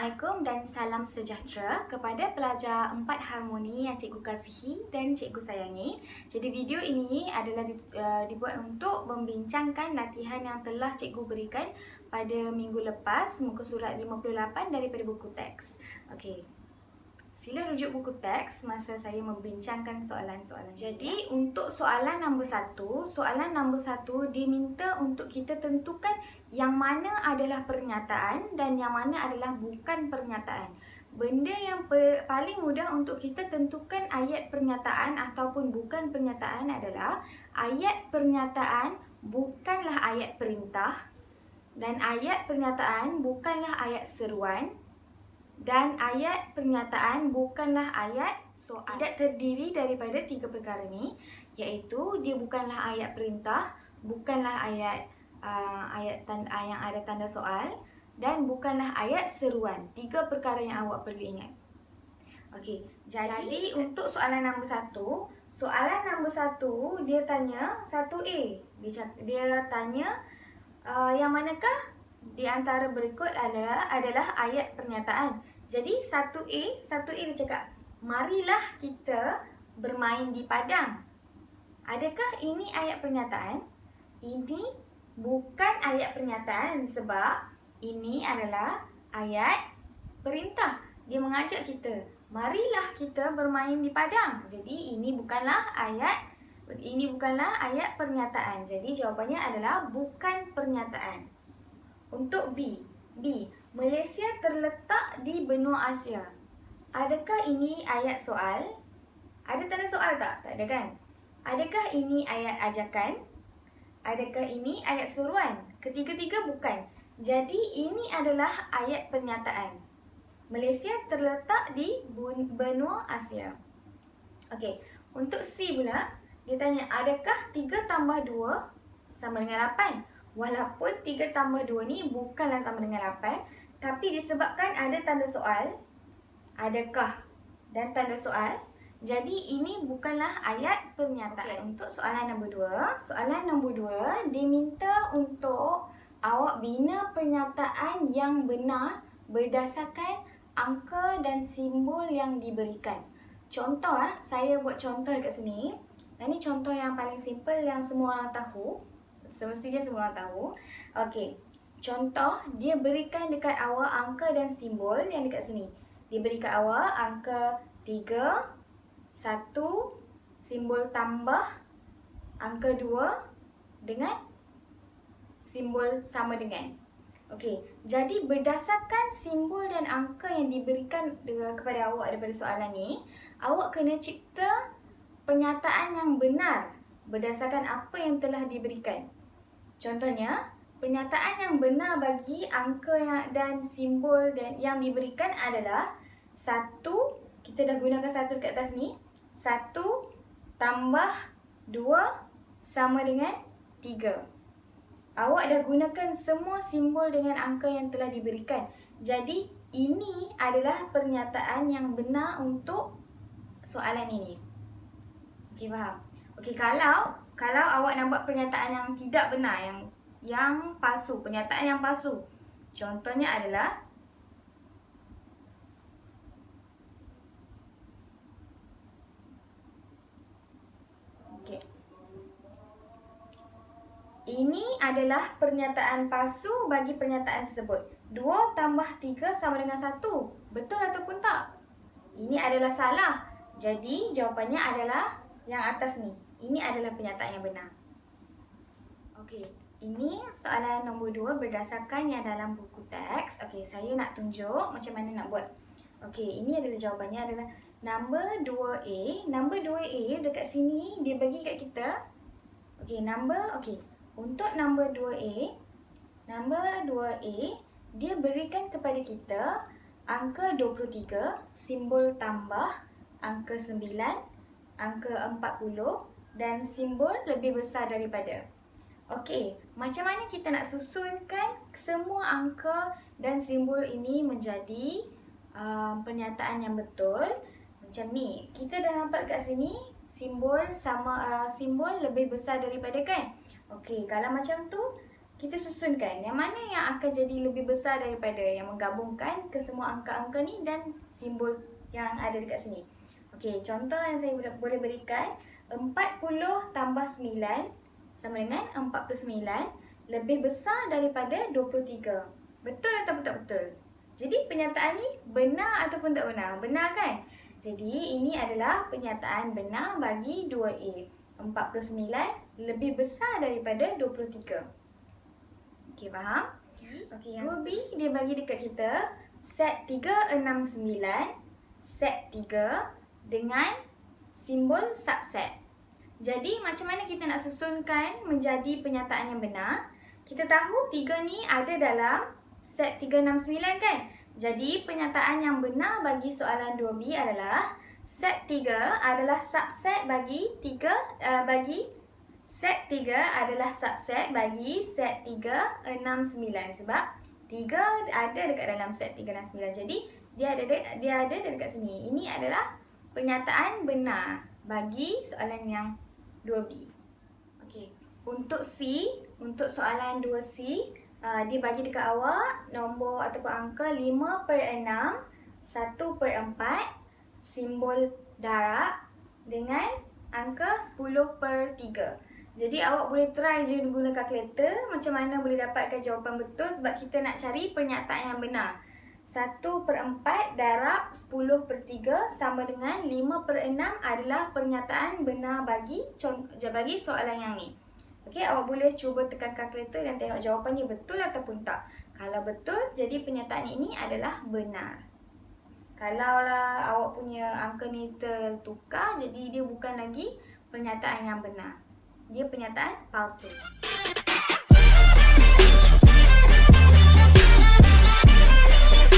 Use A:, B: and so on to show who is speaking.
A: Assalamualaikum dan salam sejahtera kepada pelajar 4 harmoni yang cikgu kasihi dan cikgu sayangi. Jadi video ini adalah dibuat untuk membincangkan latihan yang telah cikgu berikan pada minggu lepas, muka surat 58 daripada buku teks. Okey. Sila rujuk buku teks masa saya membincangkan soalan-soalan. Jadi untuk soalan nombor 1, diminta untuk kita tentukan yang mana adalah pernyataan dan yang mana adalah bukan pernyataan. Benda yang paling mudah untuk kita tentukan ayat pernyataan ataupun bukan pernyataan adalah ayat pernyataan bukanlah ayat perintah dan ayat pernyataan bukanlah ayat seruan. Dan ayat pernyataan bukanlah ayat soal. Tidak terdiri daripada 3 perkara ni, iaitu dia bukanlah ayat perintah, bukanlah ayat yang ada tanda soal dan bukanlah ayat seruan. 3 perkara yang awak perlu ingat. Okey, jadi untuk soalan nombor 1, dia tanya 1A. Dia tanya yang manakah di antara berikut adalah ayat pernyataan. Jadi 1A dia cakap, marilah kita bermain di padang. Adakah ini ayat pernyataan? Ini bukan ayat pernyataan sebab ini adalah ayat perintah. Dia mengajak kita, marilah kita bermain di padang. Jadi ini bukanlah ayat pernyataan. Jadi jawapannya adalah bukan pernyataan. Untuk B, Malaysia terletak di benua Asia. Adakah ini ayat soal? Ada tanda soal tak? Tak ada kan? Adakah ini ayat ajakan? Adakah ini ayat seruan? Ketiga-tiga bukan. Jadi ini adalah ayat pernyataan. Malaysia terletak di benua Asia. Okey, untuk C pula, dia tanya adakah 3 tambah 2 sama dengan 8? Walaupun 3 tambah 2 ni bukanlah sama dengan 8, tapi disebabkan ada tanda soal, adakah dan tanda soal, jadi ini bukanlah ayat pernyataan. Okay. Untuk soalan nombor 2, diminta untuk awak bina pernyataan yang benar berdasarkan angka dan simbol yang diberikan. Contoh, saya buat contoh dekat sini. Dan ini contoh yang paling simple yang semua orang tahu. Semestinya semua orang tahu. Okey. Contoh, dia berikan dekat awak angka dan simbol yang dekat sini. Dia berikan awak angka 3, 1, simbol tambah, angka 2 dengan simbol sama dengan. Okey. Jadi berdasarkan simbol dan angka yang diberikan kepada awak daripada soalan ni, awak kena cipta pernyataan yang benar berdasarkan apa yang telah diberikan. Contohnya, pernyataan yang benar bagi angka dan simbol yang diberikan adalah 1, kita dah gunakan 1 dekat atas ni, 1 tambah 2 sama dengan 3. Awak dah gunakan semua simbol dengan angka yang telah diberikan. Jadi, ini adalah pernyataan yang benar untuk soalan ini. Okey, faham? Okey, kalau awak nak buat pernyataan yang tidak benar, yang palsu, pernyataan yang palsu. Contohnya adalah okey. Ini adalah pernyataan palsu bagi pernyataan tersebut. 2 tambah 3 sama dengan 1. Betul ataupun tak? Ini adalah salah. Jadi jawapannya adalah yang atas ni. Ini adalah pernyataan yang benar. Okey, ini soalan nombor 2 berdasarkan yang dalam buku teks. Okey, saya nak tunjuk macam mana nak buat. Okey, ini adalah jawapannya adalah nombor 2A. Nombor 2A dekat sini dia bagi kat kita. Okey, untuk nombor 2A, dia berikan kepada kita angka 23, simbol tambah, angka 9, angka 40 dan simbol lebih besar daripada. Okey, macam mana kita nak susunkan semua angka dan simbol ini menjadi pernyataan yang betul? Macam ni. Kita dah nampak kat sini simbol lebih besar daripada kan? Okey, kalau macam tu kita susunkan yang mana yang akan jadi lebih besar daripada yang menggabungkan kesemua angka-angka ni dan simbol yang ada dekat sini. Okey, contoh yang saya boleh berikan, 40 tambah 9 sama dengan 49 lebih besar daripada 23. Betul atau tak betul? Jadi pernyataan ni benar ataupun tak benar? Benar kan? Jadi ini adalah pernyataan benar bagi 2A. 49 lebih besar daripada 23. Okey, faham? Okey, yang 2B dia bagi dekat kita set 369, set 3 dengan simbol subset. Jadi macam mana kita nak susunkan menjadi pernyataan yang benar? Kita tahu 3 ni ada dalam set 369 kan? Jadi pernyataan yang benar bagi soalan 2B adalah set 3 adalah subset bagi set 3 adalah subset bagi set 369 sebab 3 ada dekat dalam set 369. Jadi dia ada dekat sini. Ini adalah pernyataan benar bagi soalan yang 2B. Okey, untuk C, untuk soalan 2C, dia bagi dekat awak nombor ataupun angka 5/6, 1/4, simbol darab dengan angka 10/3. Jadi awak boleh try je guna kalkulator macam mana boleh dapatkan jawapan betul sebab kita nak cari pernyataan yang benar. 1/4 darab 10/3 sama dengan 5/6 adalah pernyataan benar bagi soalan yang ni. Okey, awak boleh cuba tekan kalkulator dan tengok jawapannya betul ataupun tak. Kalau betul, jadi pernyataan ini adalah benar. Kalaulah awak punya angka ni tertukar, jadi dia bukan lagi pernyataan yang benar. Dia pernyataan palsu.